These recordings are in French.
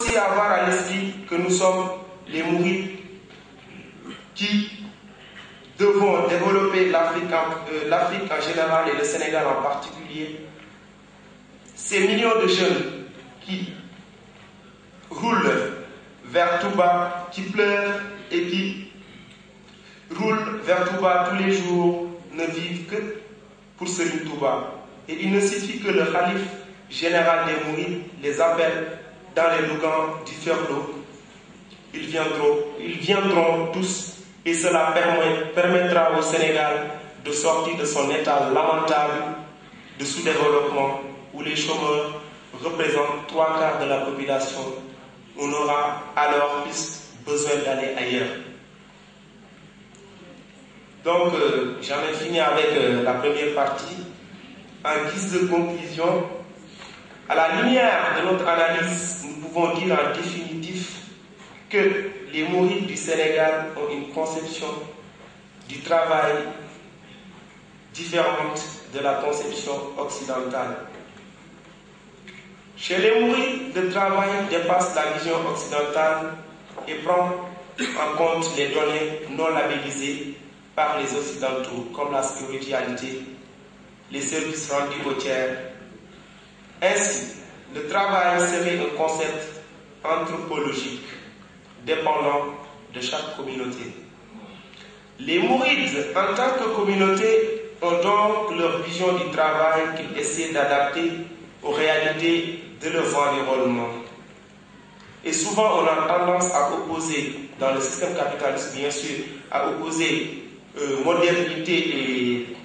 aussi avoir à l'esprit que nous sommes les mourides qui devons développer l'Afrique en général et le Sénégal en particulier. Ces millions de jeunes qui roulent vers Touba, qui pleurent et qui roulent vers Touba tous les jours, ne vivent que pour Serigne Touba. Et il ne suffit que le calife général des mourides les appelle dans les lougans du Ferlo. Ils viendront tous et cela permettra au Sénégal de sortir de son état lamentable de sous-développement où les chômeurs représentent 3/4 de la population. On aura alors plus besoin d'aller ailleurs. Donc, j'en ai fini avec la première partie. En guise de conclusion, à la lumière de notre analyse, nous pouvons dire en définitif que les mourides du Sénégal ont une conception du travail différente de la conception occidentale. Chez les mourides, le travail dépasse la vision occidentale et prend en compte les données non labellisées par les occidentaux, comme la spiritualité, les services rendus aux tiers. Ainsi, le travail serait un concept anthropologique dépendant de chaque communauté. Les mourides, en tant que communauté, ont donc leur vision du travail qu'ils essaient d'adapter aux réalités de leur environnement. Et souvent, on a tendance à opposer, dans le système capitaliste bien sûr, à opposer modernité et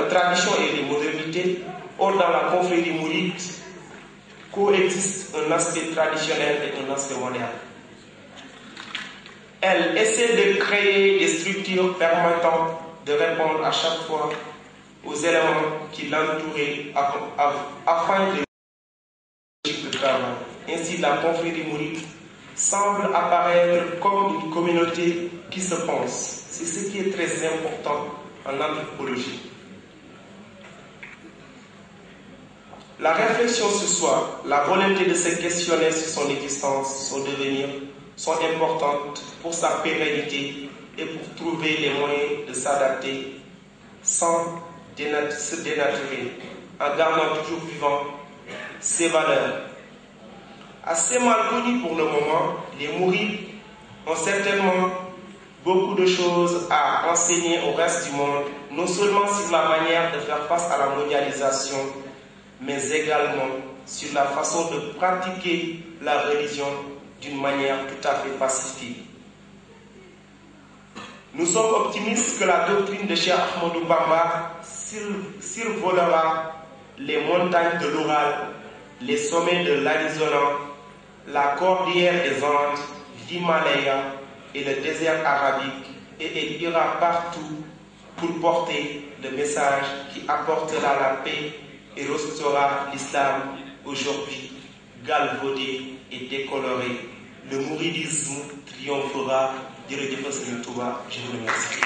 tradition et modernité. Or, dans la confrérie mouride, coexiste un aspect traditionnel et un aspect moderne. Elle essaie de créer des structures permettant de répondre à chaque fois aux éléments qui l'entouraient afin de travail. Ainsi, la confrérie mouride semble apparaître comme une communauté qui se pense. C'est ce qui est très important en anthropologie. La réflexion ce soir, la volonté de se questionner sur son existence, son devenir, sont importantes pour sa pérennité et pour trouver les moyens de s'adapter sans se dénaturer, en gardant toujours vivant ses valeurs. Assez mal connus pour le moment, les mourides ont certainement beaucoup de choses à enseigner au reste du monde, non seulement sur la manière de faire face à la mondialisation, mais également sur la façon de pratiquer la religion d'une manière tout à fait pacifique. Nous sommes optimistes que la doctrine de Cheikh Ahmadou Bamba survolera les montagnes de l'Oural, les sommets de l'Arizona, la cordillère des Andes, l'Himalaya et le désert arabique, et elle ira partout pour porter le message qui apportera la paix et restaurera l'islam aujourd'hui galvaudé et décoloré. Le mouridisme triomphera. Je vous remercie.